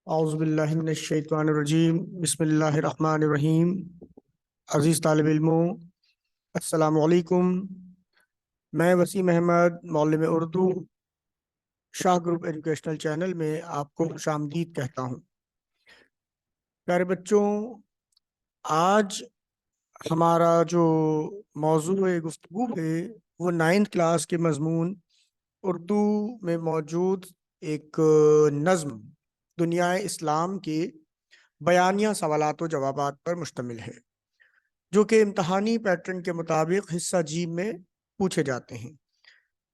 اعوذ باللہ من الشیطان الرجیم، بسم اللہ الرحمن الرحیم۔ عزیز طالب علموں، السلام علیکم۔ میں وسیم احمد، معلم اردو، شاہ گروپ ایجوکیشنل چینل میں آپ کو خوش آمدید کہتا ہوں۔ پیارے بچوں، آج ہمارا جو موضوع گفتگو ہے وہ 9th کلاس کے مضمون اردو میں موجود ایک نظم دنیا اسلام کے بیانیہ سوالات و جوابات پر مشتمل ہے، جو کہ امتحانی پیٹرن کے مطابق حصہ جی میں پوچھے جاتے ہیں۔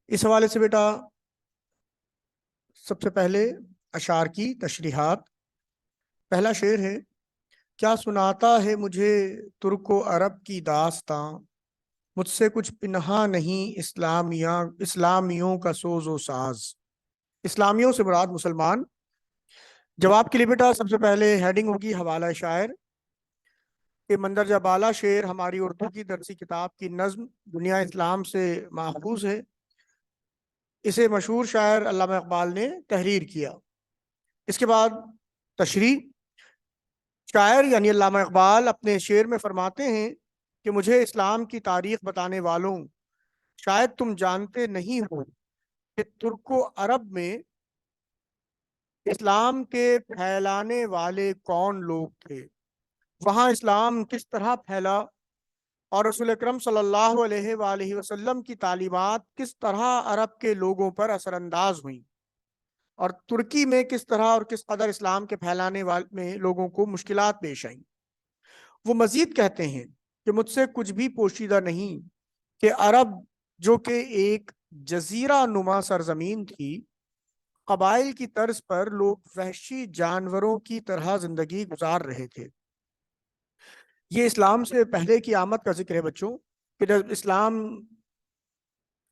اس حوالے سے بیٹا سب سے پہلے اشعار کی تشریحات۔ پہلا شعر ہے: کیا سناتا ہے مجھے ترک و عرب کی داستاں، مجھ سے کچھ پنہا نہیں اسلامیوں کا سوز و ساز۔ اسلامیوں سے مراد مسلمان۔ جواب کے لیے بیٹا سب سے پہلے ہیڈنگ ہوگی حوالہ شاعر کہ مندرجہ بالا شعر ہماری اردو کی درسی کتاب کی نظم دنیا اسلام سے ماخوذ ہے۔ اسے مشہور شاعر علامہ اقبال نے تحریر کیا۔ اس کے بعد تشریح۔ شاعر یعنی علامہ اقبال اپنے شعر میں فرماتے ہیں کہ مجھے اسلام کی تاریخ بتانے والوں، شاید تم جانتے نہیں ہو کہ ترک و عرب میں اسلام کے پھیلانے والے کون لوگ تھے، وہاں اسلام کس طرح پھیلا، اور رسول اکرم صلی اللہ علیہ وآلہ وسلم کی تعلیمات کس طرح عرب کے لوگوں پر اثر انداز ہوئیں، اور ترکی میں کس طرح اور کس قدر اسلام کے پھیلانے والے لوگوں کو مشکلات پیش آئیں۔ وہ مزید کہتے ہیں کہ مجھ سے کچھ بھی پوشیدہ نہیں کہ عرب جو کہ ایک جزیرہ نما سرزمین تھی، قبائل کی طرز پر لوگ وحشی جانوروں کی طرح زندگی گزار رہے تھے۔ یہ اسلام سے پہلے کی آمد کا ذکر ہے بچوں، کہ جب اسلام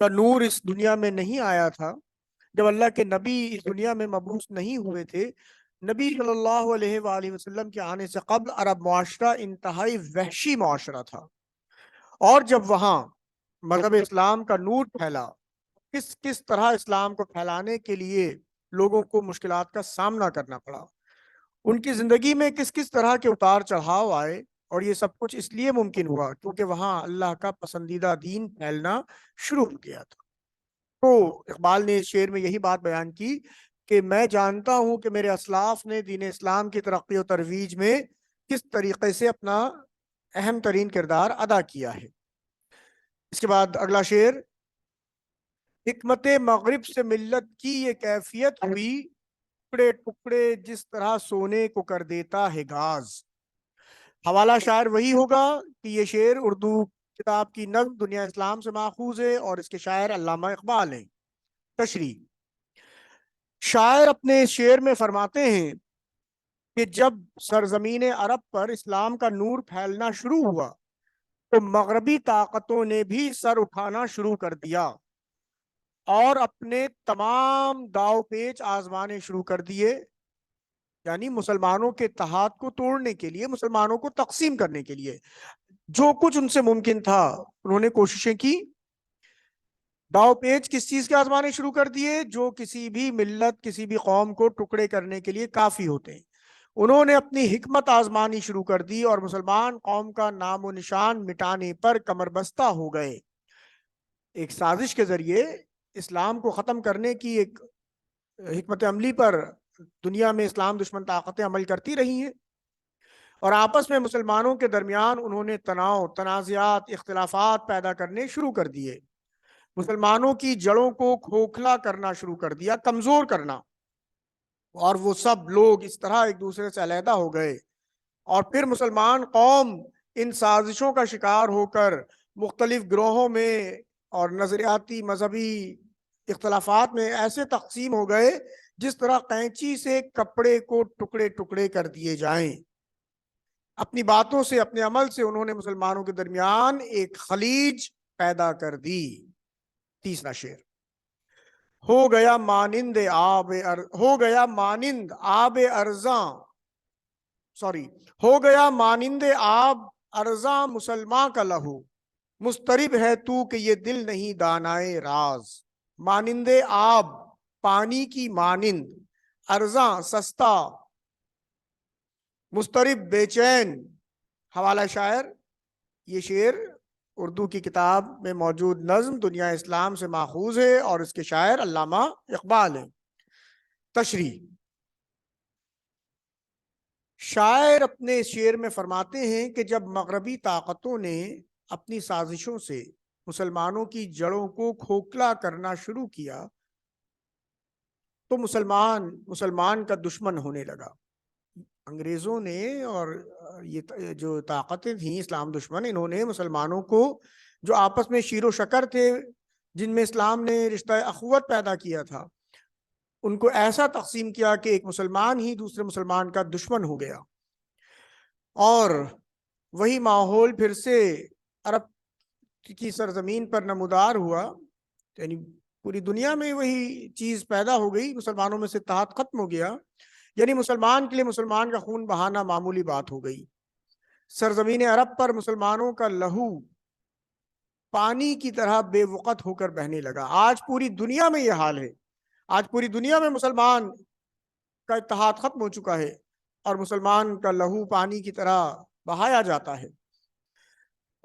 کا نور اس دنیا میں نہیں آیا تھا، جب اللہ کے نبی اس دنیا میں مبعوث نہیں ہوئے تھے، نبی صلی اللہ علیہ وآلہ وسلم کے آنے سے قبل عرب معاشرہ انتہائی وحشی معاشرہ تھا، اور جب وہاں مذہب اسلام کا نور پھیلا، کس طرح اسلام کو پھیلانے کے لیے لوگوں کو مشکلات کا سامنا کرنا پڑا، ان کی زندگی میں کس طرح کے اتار چڑھاؤ آئے، اور یہ سب کچھ اس لیے ممکن ہوا کیونکہ وہاں اللہ کا پسندیدہ دین پھیلنا شروع ہو گیا تھا۔ تو اقبال نے اس شعر میں یہی بات بیان کی کہ میں جانتا ہوں کہ میرے اسلاف نے دین اسلام کی ترقی و ترویج میں کس طریقے سے اپنا اہم ترین کردار ادا کیا ہے۔ اس کے بعد اگلا شعر: حکمت مغرب سے ملت کی یہ کیفیت ہوئی، ٹکڑے ٹکڑے جس طرح سونے کو کر دیتا ہے گاز۔ حوالہ شاعر وہی ہوگا کہ یہ شعر اردو کتاب کی نظم دنیا اسلام سے ماخوذ ہے اور اس کے شاعر علامہ اقبال ہیں۔ تشریح: شاعر اپنے شعر میں فرماتے ہیں کہ جب سرزمین عرب پر اسلام کا نور پھیلنا شروع ہوا تو مغربی طاقتوں نے بھی سر اٹھانا شروع کر دیا اور اپنے تمام داؤ پیچ آزمانے شروع کر دیے، یعنی مسلمانوں کے اتحاد کو توڑنے کے لیے، مسلمانوں کو تقسیم کرنے کے لیے جو کچھ ان سے ممکن تھا انہوں نے کوششیں کی۔ داؤ پیچ کس چیز کے آزمانے شروع کر دیے؟ جو کسی بھی ملت، کسی بھی قوم کو ٹکڑے کرنے کے لیے کافی ہوتے ہیں۔ انہوں نے اپنی حکمت آزمانی شروع کر دی اور مسلمان قوم کا نام و نشان مٹانے پر کمر بستہ ہو گئے۔ ایک سازش کے ذریعے اسلام کو ختم کرنے کی ایک حکمت عملی پر دنیا میں اسلام دشمن طاقتیں عمل کرتی رہی ہیں، اور آپس میں مسلمانوں کے درمیان انہوں نے تناؤ، تنازعات، اختلافات پیدا کرنے شروع کر دیے، مسلمانوں کی جڑوں کو کھوکھلا کرنا شروع کر دیا، کمزور کرنا، اور وہ سب لوگ اس طرح ایک دوسرے سے علیحدہ ہو گئے، اور پھر مسلمان قوم ان سازشوں کا شکار ہو کر مختلف گروہوں میں اور نظریاتی مذہبی اختلافات میں ایسے تقسیم ہو گئے جس طرح قینچی سے کپڑے کو ٹکڑے ٹکڑے کر دیے جائیں۔ اپنی باتوں سے، اپنے عمل سے انہوں نے مسلمانوں کے درمیان ایک خلیج پیدا کر دی۔ تیسرا شعر: ہو گیا مانند آب ارزاں، ہو گیا مانند آب ارزاں مسلماں کا لہو، مضطرب ہے تو کہ یہ دل نہیں دانائے راز۔ مانند آب، پانی کی مانند، ارزاں، سستا، مضطرب بے چین، حوالہ شاعر، یہ شعر اردو کی کتاب میں موجود نظم دنیا اسلام سے ماخوذ ہے اور اس کے شاعر علامہ اقبال ہیں۔ تشریح، شاعر اپنے شعر میں فرماتے ہیں کہ جب مغربی طاقتوں نے اپنی سازشوں سے مسلمانوں کی جڑوں کو کھوکھلا کرنا شروع کیا تو مسلمان کا دشمن ہونے لگا۔ انگریزوں نے اور یہ جو طاقتیں تھیں اسلام دشمن، انہوں نے مسلمانوں کو جو آپس میں شیر و شکر تھے، جن میں اسلام نے رشتہ اخوت پیدا کیا تھا، ان کو ایسا تقسیم کیا کہ ایک مسلمان ہی دوسرے مسلمان کا دشمن ہو گیا، اور وہی ماحول پھر سے عرب کی سرزمین پر نمودار ہوا، یعنی پوری دنیا میں وہی چیز پیدا ہو گئی، مسلمانوں میں سے اتحاد ختم ہو گیا، یعنی مسلمان کے لیے مسلمان کا خون بہانا معمولی بات ہو گئی۔ سرزمین عرب پر مسلمانوں کا لہو پانی کی طرح بے وقت ہو کر بہنے لگا۔ آج پوری دنیا میں یہ حال ہے، آج پوری دنیا میں مسلمان کا اتحاد ختم ہو چکا ہے اور مسلمان کا لہو پانی کی طرح بہایا جاتا ہے،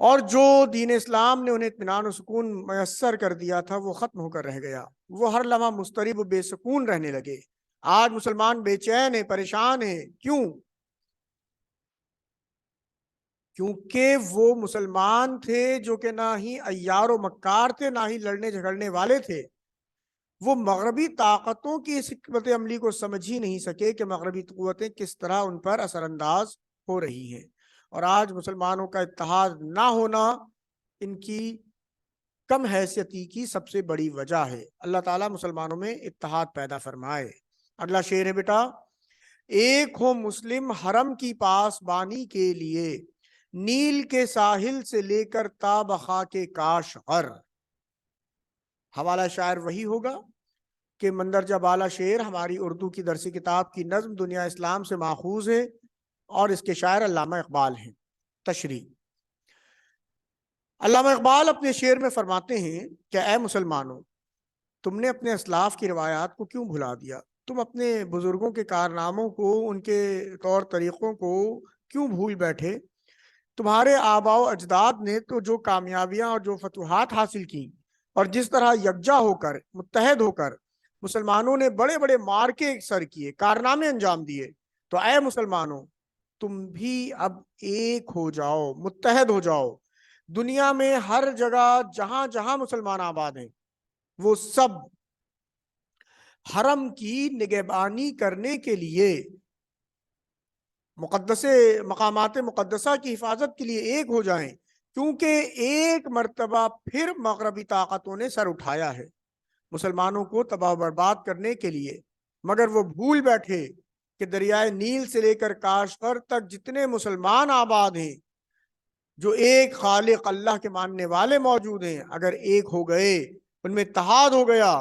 اور جو دین اسلام نے انہیں اطمینان و سکون میسر کر دیا تھا وہ ختم ہو کر رہ گیا۔ وہ ہر لمحہ مضطرب و بے سکون رہنے لگے۔ آج مسلمان بے چین ہیں، پریشان ہیں۔ کیوں؟ کیونکہ وہ مسلمان تھے جو کہ نہ ہی عیار و مکار تھے، نہ ہی لڑنے جھگڑنے والے تھے۔ وہ مغربی طاقتوں کی اس حکمت عملی کو سمجھ ہی نہیں سکے کہ مغربی قوتیں کس طرح ان پر اثر انداز ہو رہی ہیں، اور آج مسلمانوں کا اتحاد نہ ہونا ان کی کم حیثیتی کی سب سے بڑی وجہ ہے۔ اللہ تعالیٰ مسلمانوں میں اتحاد پیدا فرمائے۔ اگلا شعر ہے بیٹا، ایک ہو مسلم حرم کی پاس بانی کے لیے، نیل کے ساحل سے لے کر تا بخاک کاشغر۔ حوالہ شاعر وہی ہوگا کہ مندرجہ بالا شعر ہماری اردو کی درسی کتاب کی نظم دنیا اسلام سے ماخوذ ہے اور اس کے شاعر علامہ اقبال ہیں۔ تشریح، علامہ اقبال اپنے شعر میں فرماتے ہیں کہ اے مسلمانوں، تم نے اپنے اسلاف کی روایات کو کیوں بھلا دیا؟ تم اپنے بزرگوں کے کارناموں کو، ان کے طور طریقوں کو کیوں بھول بیٹھے؟ تمہارے آباء و اجداد نے تو جو کامیابیاں اور جو فتوحات حاصل کی، اور جس طرح یکجا ہو کر، متحد ہو کر مسلمانوں نے بڑے بڑے مارکے سر کیے، کارنامے انجام دیے، تو اے مسلمانوں، تم بھی اب ایک ہو جاؤ، متحد ہو جاؤ۔ دنیا میں ہر جگہ جہاں جہاں مسلمان آباد ہیں، وہ سب حرم کی نگہبانی کرنے کے لیے، مقدس مقامات مقدسہ کی حفاظت کے لیے ایک ہو جائیں، کیونکہ ایک مرتبہ پھر مغربی طاقتوں نے سر اٹھایا ہے مسلمانوں کو تباہ و برباد کرنے کے لیے، مگر وہ بھول بیٹھے کہ دریائے نیل سے لے کر کاشغر تک جتنے مسلمان آباد ہیں، جو ایک خالق اللہ کے ماننے والے موجود ہیں، اگر ایک ہو گئے، ان میں اتحاد ہو گیا،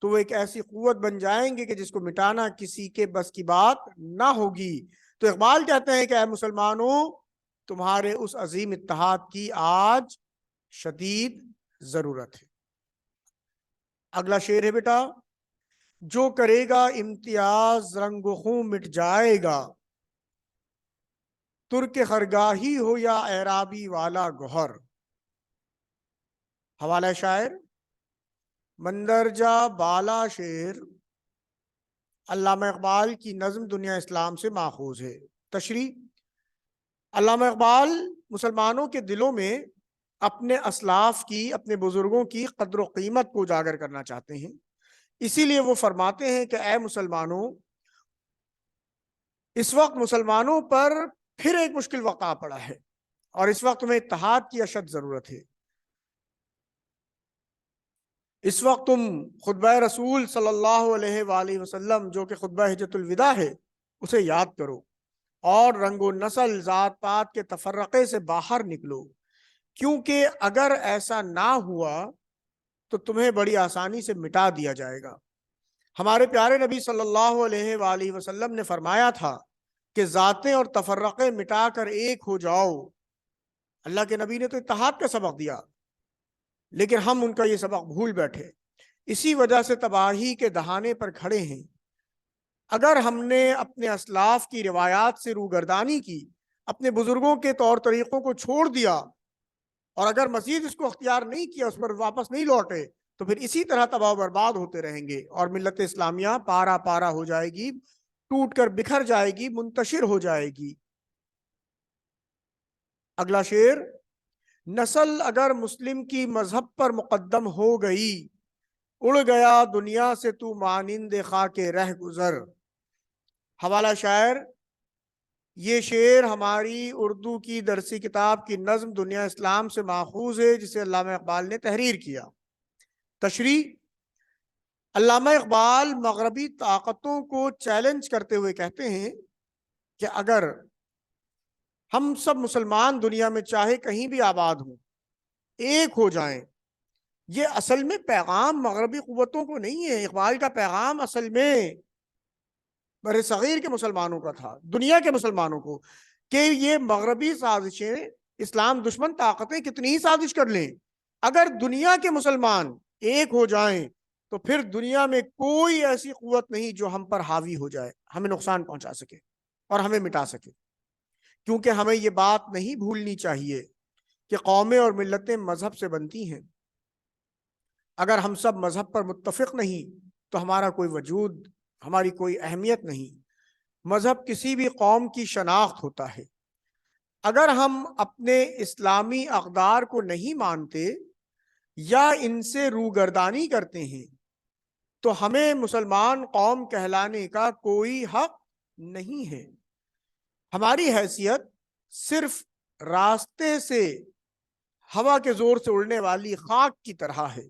تو وہ ایک ایسی قوت بن جائیں گے کہ جس کو مٹانا کسی کے بس کی بات نہ ہوگی۔ تو اقبال کہتے ہیں کہ اے مسلمانوں، تمہارے اس عظیم اتحاد کی آج شدید ضرورت ہے۔ اگلا شعر ہے بیٹا، جو کرے گا امتیاز رنگ و خون مٹ جائے گا، ترک خرگاہی ہو یا اعرابی والا گوہر۔ حوالہ شاعر، مندرجہ بالا شعر علامہ اقبال کی نظم دنیا اسلام سے ماخوذ ہے۔ تشریح، علامہ اقبال مسلمانوں کے دلوں میں اپنے اسلاف کی، اپنے بزرگوں کی قدر و قیمت کو اجاگر کرنا چاہتے ہیں، اسی لیے وہ فرماتے ہیں کہ اے مسلمانوں، اس وقت مسلمانوں پر پھر ایک مشکل وقت آ پڑا ہے، اور اس وقت تمہیں اتحاد کی اشد ضرورت ہے۔ اس وقت تم خطبہ رسول صلی اللہ علیہ وآلہ وسلم، جو کہ خطبہ حجۃ الوداع ہے، اسے یاد کرو، اور رنگ و نسل، ذات پات کے تفرقے سے باہر نکلو، کیونکہ اگر ایسا نہ ہوا تو تمہیں بڑی آسانی سے مٹا دیا جائے گا۔ ہمارے پیارے نبی صلی اللہ علیہ وآلہ وسلم نے فرمایا تھا کہ ذاتیں اور تفرقے مٹا کر ایک ہو جاؤ۔ اللہ کے نبی نے تو اتحاد کا سبق دیا، لیکن ہم ان کا یہ سبق بھول بیٹھے، اسی وجہ سے تباہی کے دہانے پر کھڑے ہیں۔ اگر ہم نے اپنے اسلاف کی روایات سے روگردانی کی، اپنے بزرگوں کے طور طریقوں کو چھوڑ دیا، اور اگر مزید اس کو اختیار نہیں کیا، اس پر واپس نہیں لوٹے، تو پھر اسی طرح تباہ و برباد ہوتے رہیں گے، اور ملت اسلامیہ پارا پارا ہو جائے گی، ٹوٹ کر بکھر جائے گی، منتشر ہو جائے گی۔ اگلا شعر: نسل اگر مسلم کی مذہب پر مقدم ہو گئی، اڑ گیا دنیا سے تو مانند خاک رہ گزر۔ حوالہ شاعر: یہ شعر ہماری اردو کی درسی کتاب کی نظم دنیا اسلام سے ماخوذ ہے، جسے علامہ اقبال نے تحریر کیا۔ تشریح: علامہ اقبال مغربی طاقتوں کو چیلنج کرتے ہوئے کہتے ہیں کہ اگر ہم سب مسلمان دنیا میں چاہے کہیں بھی آباد ہوں، ایک ہو جائیں، یہ اصل میں پیغام مغربی قوتوں کو نہیں ہے، اقبال کا پیغام اصل میں بر صغیر کے مسلمانوں کا تھا، دنیا کے مسلمانوں کو، کہ یہ مغربی سازشیں، اسلام دشمن طاقتیں کتنی ہی سازش کر لیں، اگر دنیا کے مسلمان ایک ہو جائیں تو پھر دنیا میں کوئی ایسی قوت نہیں جو ہم پر حاوی ہو جائے، ہمیں نقصان پہنچا سکے اور ہمیں مٹا سکے۔ کیونکہ ہمیں یہ بات نہیں بھولنی چاہیے کہ قومیں اور ملتیں مذہب سے بنتی ہیں۔ اگر ہم سب مذہب پر متفق نہیں تو ہمارا کوئی وجود، ہماری کوئی اہمیت نہیں۔ مذہب کسی بھی قوم کی شناخت ہوتا ہے۔ اگر ہم اپنے اسلامی اقدار کو نہیں مانتے یا ان سے روگردانی کرتے ہیں تو ہمیں مسلمان قوم کہلانے کا کوئی حق نہیں ہے۔ ہماری حیثیت صرف راستے سے ہوا کے زور سے اڑنے والی خاک کی طرح ہے۔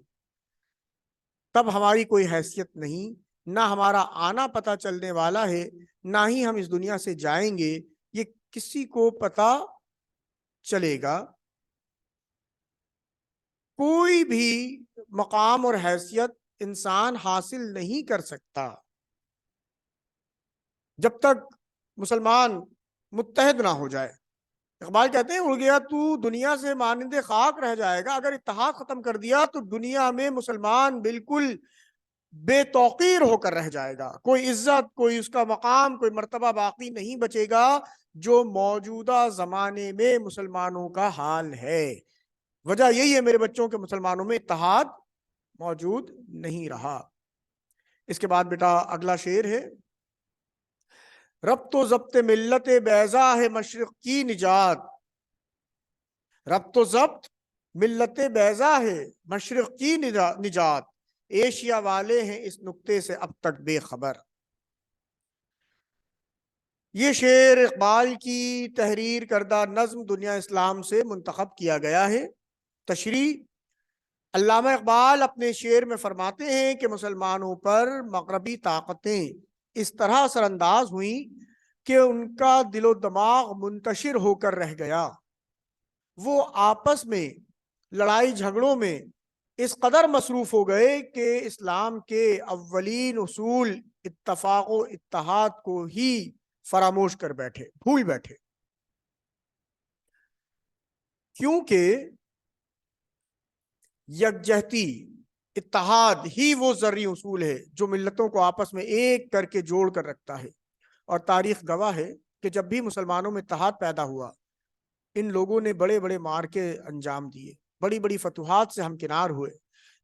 تب ہماری کوئی حیثیت نہیں، نہ ہمارا آنا پتہ چلنے والا ہے، نہ ہی ہم اس دنیا سے جائیں گے، یہ کسی کو پتہ چلے گا۔ کوئی بھی مقام اور حیثیت انسان حاصل نہیں کر سکتا جب تک مسلمان متحد نہ ہو جائے۔ اقبال کہتے ہیں اڑ گیا تو دنیا سے مانند خاک رہ جائے گا۔ اگر اتحاد ختم کر دیا تو دنیا میں مسلمان بالکل بے توقیر ہو کر رہ جائے گا، کوئی عزت، کوئی اس کا مقام، کوئی مرتبہ باقی نہیں بچے گا، جو موجودہ زمانے میں مسلمانوں کا حال ہے۔ وجہ یہی ہے میرے بچوں کے مسلمانوں میں اتحاد موجود نہیں رہا۔ اس کے بعد بیٹا اگلا شعر ہے: ربط و ضبط ملت بیضا ہے مشرق کی نجات۔ ربط و ضبط ملت بیضا ہے مشرق کی نجات، ایشیا والے ہیں اس نقطے سے اب تک بے خبر۔ یہ شعر اقبال کی تحریر کردہ نظم دنیا اسلام سے منتخب کیا گیا ہے۔ تشریح: علامہ اقبال اپنے شعر میں فرماتے ہیں کہ مسلمانوں پر مغربی طاقتیں اس طرح اثر انداز ہوئیں کہ ان کا دل و دماغ منتشر ہو کر رہ گیا۔ وہ آپس میں لڑائی جھگڑوں میں اس قدر مصروف ہو گئے کہ اسلام کے اولین اصول اتفاق و اتحاد کو ہی فراموش کر بیٹھے، بھول بیٹھے۔ کیونکہ یکجہتی، اتحاد ہی وہ ذرعی اصول ہے جو ملتوں کو آپس میں ایک کر کے جوڑ کر رکھتا ہے۔ اور تاریخ گواہ ہے کہ جب بھی مسلمانوں میں اتحاد پیدا ہوا، ان لوگوں نے بڑے بڑے مارکے انجام دیے، بڑی بڑی فتوحات سے ہمکنار ہوئے۔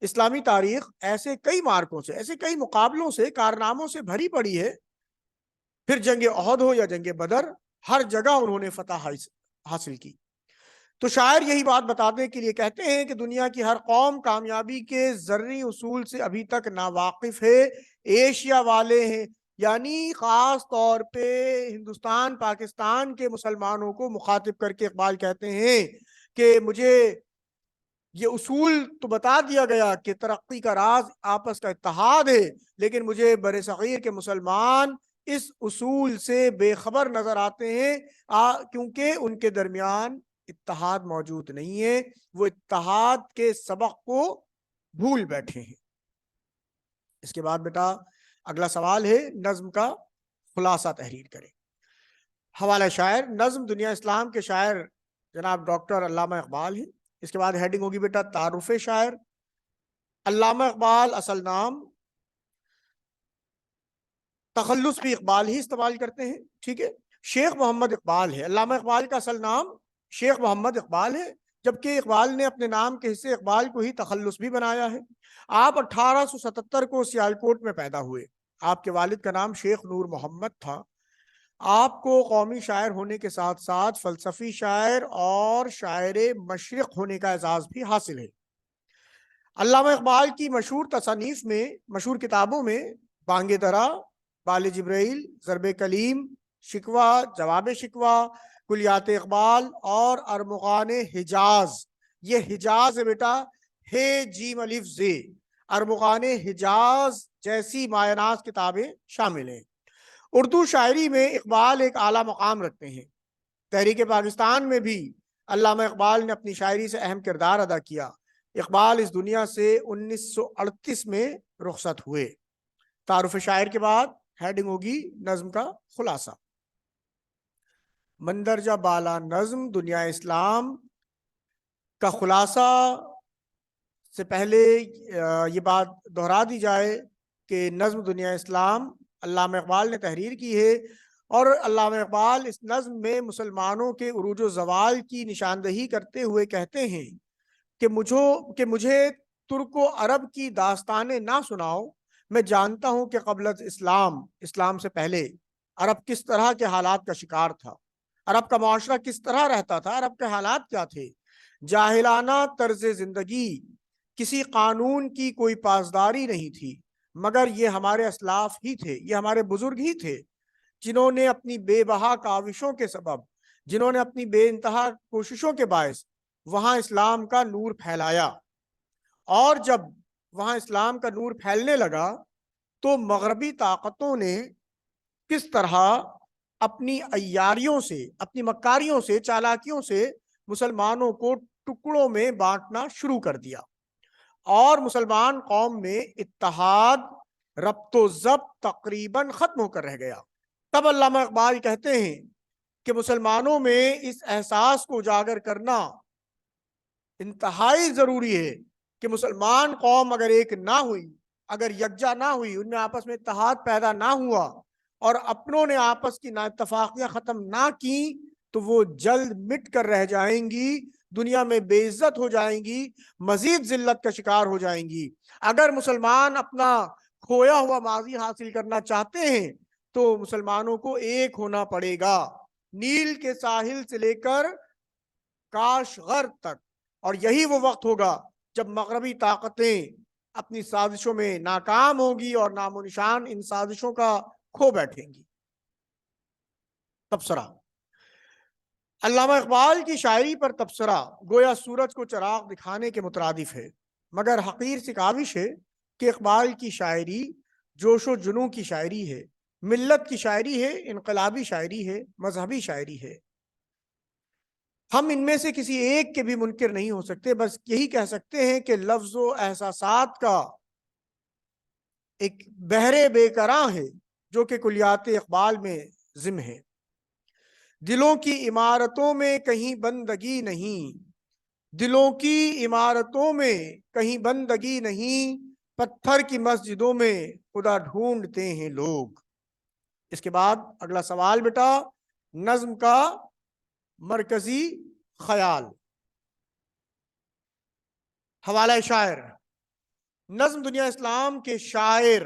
اسلامی تاریخ ایسے کئی مارکوں سے، ایسے کئی مقابلوں سے، کارناموں سے بھری پڑی ہے۔ پھر جنگ احد ہو یا جنگ بدر، ہر جگہ انہوں نے فتح حاصل کی۔ تو شاعر یہی بات بتانے کے لیے کہتے ہیں کہ دنیا کی ہر قوم کامیابی کے ذرعی اصول سے ابھی تک ناواقف ہے، ایشیا والے ہیں، یعنی خاص طور پہ ہندوستان، پاکستان کے مسلمانوں کو مخاطب کر کے اقبال کہتے ہیں کہ مجھے یہ اصول تو بتا دیا گیا کہ ترقی کا راز آپس کا اتحاد ہے، لیکن مجھے بر صغیر کے مسلمان اس اصول سے بے خبر نظر آتے ہیں، کیونکہ ان کے درمیان اتحاد موجود نہیں ہے، وہ اتحاد کے سبق کو بھول بیٹھے ہیں۔ اس کے بعد بیٹا اگلا سوال ہے نظم کا خلاصہ تحریر کریں۔ حوالہ شاعر: نظم دنیا اسلام کے شاعر جناب ڈاکٹر علامہ اقبال ہیں۔ اس کے بعد ہیڈنگ ہوگی بیٹا تعارف شاعر۔ علامہ اقبال اصل نام تخلص بھی اقبال ہی استعمال کرتے ہیں، ٹھیک ہے۔ شیخ محمد اقبال ہے، علامہ اقبال کا اصل نام شیخ محمد اقبال ہے، جبکہ اقبال نے اپنے نام کے حصے اقبال کو ہی تخلص بھی بنایا ہے۔ آپ 1877 کو سیالکوٹ میں پیدا ہوئے۔ آپ کے والد کا نام شیخ نور محمد تھا۔ آپ کو قومی شاعر ہونے کے ساتھ ساتھ فلسفی شاعر اور شاعر مشرق ہونے کا اعزاز بھی حاصل ہے۔ علامہ اقبال کی مشہور تصانیف میں، مشہور کتابوں میں بانگ درا، بال جبرائیل، ضرب کلیم، شکوہ، جواب شکوہ، کلیات اقبال اور ارمغان حجاز، یہ حجاز ہے بیٹا، ہے جیم الف زے، ارمغان حجاز جیسی مایہ ناز کتابیں شامل ہیں۔ اردو شاعری میں اقبال ایک اعلیٰ مقام رکھتے ہیں۔ تحریک پاکستان میں بھی علامہ اقبال نے اپنی شاعری سے اہم کردار ادا کیا۔ اقبال اس دنیا سے 1938 میں رخصت ہوئے۔ تعارف شاعر کے بعد ہیڈنگ ہوگی نظم کا خلاصہ۔ مندرجہ بالا نظم دنیا اسلام کا خلاصہ سے پہلے یہ بات دہرا دی جائے کہ نظم دنیا اسلام علامہ اقبال نے تحریر کی ہے، اور علامہ اقبال اس نظم میں مسلمانوں کے عروج و زوال کی نشاندہی کرتے ہوئے کہتے ہیں کہ مجھے ترک و عرب کی داستانیں نہ سناؤ، میں جانتا ہوں کہ قبل از اسلام سے پہلے عرب کس طرح کے حالات کا شکار تھا، عرب کا معاشرہ کس طرح رہتا تھا، عرب کے حالات کیا تھے۔ جاہلانہ طرز زندگی، کسی قانون کی کوئی پاسداری نہیں تھی، مگر یہ ہمارے اسلاف ہی تھے، یہ ہمارے بزرگ ہی تھے جنہوں نے اپنی بے بہا کاوشوں کے سبب، جنہوں نے اپنی بے انتہا کوششوں کے باعث وہاں اسلام کا نور پھیلایا۔ اور جب وہاں اسلام کا نور پھیلنے لگا تو مغربی طاقتوں نے کس طرح اپنی عیاریوں سے، اپنی مکاریوں سے، چالاکیوں سے مسلمانوں کو ٹکڑوں میں بانٹنا شروع کر دیا، اور مسلمان قوم میں اتحاد، ربط و ضبط تقریباً ختم ہو کر رہ گیا۔ تب علامہ اقبال کہتے ہیں کہ مسلمانوں میں اس احساس کو اجاگر کرنا انتہائی ضروری ہے کہ مسلمان قوم اگر ایک نہ ہوئی، اگر یکجا نہ ہوئی، ان میں آپس میں اتحاد پیدا نہ ہوا اور اپنوں نے آپس کی نااتفاقیاں ختم نہ کی، تو وہ جلد مٹ کر رہ جائیں گی، دنیا میں بے عزت ہو جائیں گی، مزید ذلت کا شکار ہو جائیں گی۔ اگر مسلمان اپنا کھویا ہوا ماضی حاصل کرنا چاہتے ہیں تو مسلمانوں کو ایک ہونا پڑے گا، نیل کے ساحل سے لے کر کاشغر تک۔ اور یہی وہ وقت ہوگا جب مغربی طاقتیں اپنی سازشوں میں ناکام ہوگی اور نام و نشان ان سازشوں کا کھو بیٹھیں گی۔ تبصرہ۔ علامہ اقبال کی شاعری پر تبصرہ گویا سورج کو چراغ دکھانے کے مترادف ہے، مگر حقیر سی کاوش ہے کہ اقبال کی شاعری جوش و جنوں کی شاعری ہے، ملت کی شاعری ہے، انقلابی شاعری ہے، مذہبی شاعری ہے۔ ہم ان میں سے کسی ایک کے بھی منکر نہیں ہو سکتے، بس یہی کہہ سکتے ہیں کہ لفظ و احساسات کا ایک بحر بے کراں ہے جو کہ کلیات اقبال میں ضم ہے۔ دلوں کی عمارتوں میں کہیں بندگی نہیں، دلوں کی عمارتوں میں کہیں بندگی نہیں، پتھر کی مسجدوں میں خدا ڈھونڈتے ہیں لوگ۔ اس کے بعد اگلا سوال بیٹا، نظم کا مرکزی خیال۔ حوالہ شاعر۔ نظم دنیا اسلام کے شاعر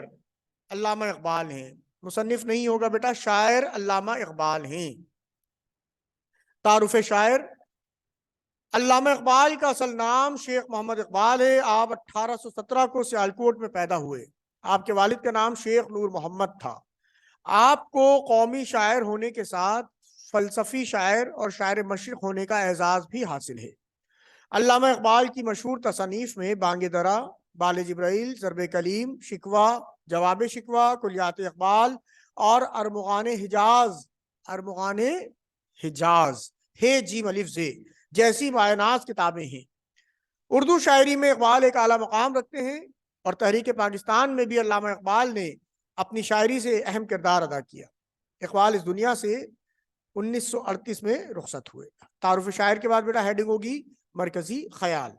علامہ اقبال ہیں، مصنف نہیں ہوگا بیٹا، شاعر علامہ اقبال ہیں۔ تعارف شاعر۔ علامہ اقبال کا اصل نام شیخ محمد اقبال ہے۔ آپ 1817 کو سیالکوٹ میں پیدا ہوئے۔ آپ کے والد کا نام شیخ نور محمد تھا۔ آپ کو قومی شاعر ہونے کے ساتھ فلسفی شاعر اور شاعر مشرق ہونے کا اعزاز بھی حاصل ہے۔ علامہ اقبال کی مشہور تصانیف میں بانگ درا، بال جبرائیل، ضرب کلیم، شکوہ، جواب شکوہ، کلیات اقبال اور ارمغان حجاز، ہے جیم الف زے جیسی مایہ ناز کتابیں ہیں۔ اردو شاعری میں اقبال ایک اعلیٰ مقام رکھتے ہیں، اور تحریک پاکستان میں بھی علامہ اقبال نے اپنی شاعری سے اہم کردار ادا کیا۔ اقبال اس دنیا سے 1938 میں رخصت ہوئے۔ تعارف شاعر کے بعد بیٹا ہیڈنگ ہوگی مرکزی خیال۔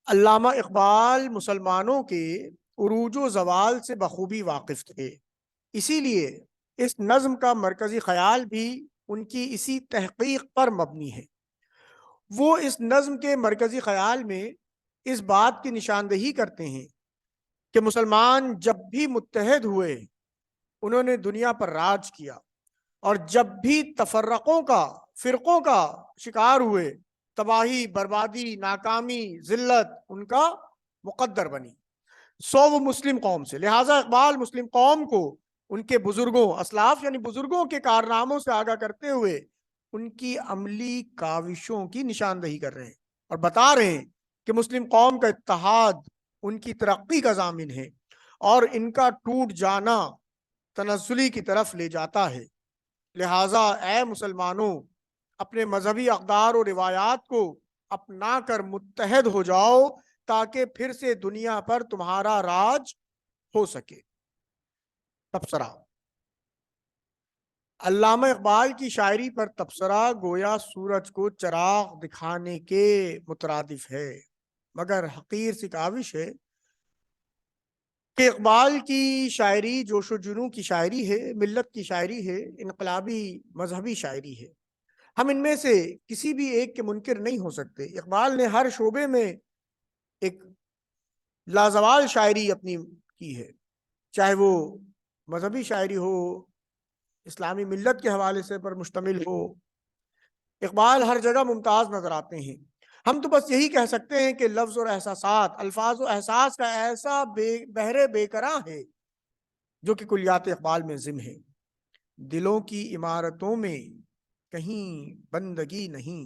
علامہ اقبال مسلمانوں کے عروج و زوال سے بخوبی واقف تھے، اسی لیے اس نظم کا مرکزی خیال بھی ان کی اسی تحقیق پر مبنی ہے۔ وہ اس نظم کے مرکزی خیال میں اس بات کی نشاندہی کرتے ہیں کہ مسلمان جب بھی متحد ہوئے انہوں نے دنیا پر راج کیا، اور جب بھی فرقوں کا شکار ہوئے تباہی، بربادی، ناکامی، ذلت ان کا مقدر بنی، سو وہ مسلم قوم سے۔ لہٰذا اقبال مسلم قوم کو ان کے بزرگوں، اسلاف یعنی بزرگوں کے کارناموں سے آگاہ کرتے ہوئے ان کی عملی کاوشوں کی نشاندہی کر رہے ہیں اور بتا رہے ہیں کہ مسلم قوم کا اتحاد ان کی ترقی کا ضامن ہے اور ان کا ٹوٹ جانا تنزلی کی طرف لے جاتا ہے۔ لہٰذا اے مسلمانوں، اپنے مذہبی اقدار و روایات کو اپنا کر متحد ہو جاؤ تاکہ پھر سے دنیا پر تمہارا راج ہو سکے۔ تبصرہ: علامہ اقبال کی شاعری پر تبصرہ گویا سورج کو چراغ دکھانے کے مترادف ہے، مگر حقیر سی کاوش ہے کہ اقبال کی شاعری جوش و جنوں کی شاعری ہے، ملت کی شاعری ہے، انقلابی مذہبی شاعری ہے۔ ہم ان میں سے کسی بھی ایک کے منکر نہیں ہو سکتے۔ اقبال نے ہر شعبے میں ایک لازوال شاعری اپنی کی ہے، چاہے وہ مذہبی شاعری ہو، اسلامی ملت کے حوالے سے پر مشتمل ہو۔ اقبال ہر جگہ ممتاز نظر آتے ہیں۔ ہم تو بس یہی کہہ سکتے ہیں کہ لفظ اور احساسات، الفاظ و احساس کا ایسا بحر بے کراں ہے جو کہ کلیات اقبال میں ضمن ہے۔ دلوں کی عمارتوں میں کہیں بندگی نہیں،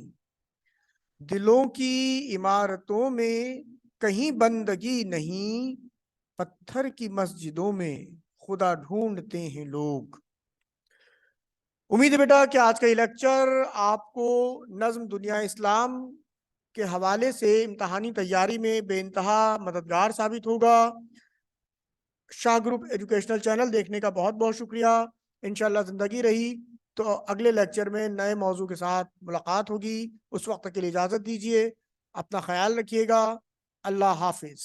دلوں کی عمارتوں میں کہیں بندگی نہیں، پتھر کی مسجدوں میں خدا ڈھونڈتے ہیں لوگ۔ امید ہے بیٹا کہ آج کا یہ لیکچر آپ کو نظم دنیا اسلام کے حوالے سے امتحانی تیاری میں بے انتہا مددگار ثابت ہوگا۔ شاہ گروپ ایجوکیشنل چینل دیکھنے کا بہت بہت شکریہ۔ انشاءاللہ زندگی رہی تو اگلے لیکچر میں نئے موضوع کے ساتھ ملاقات ہوگی۔ اس وقت کے لیے اجازت دیجیے، اپنا خیال رکھیے گا۔ اللہ حافظ۔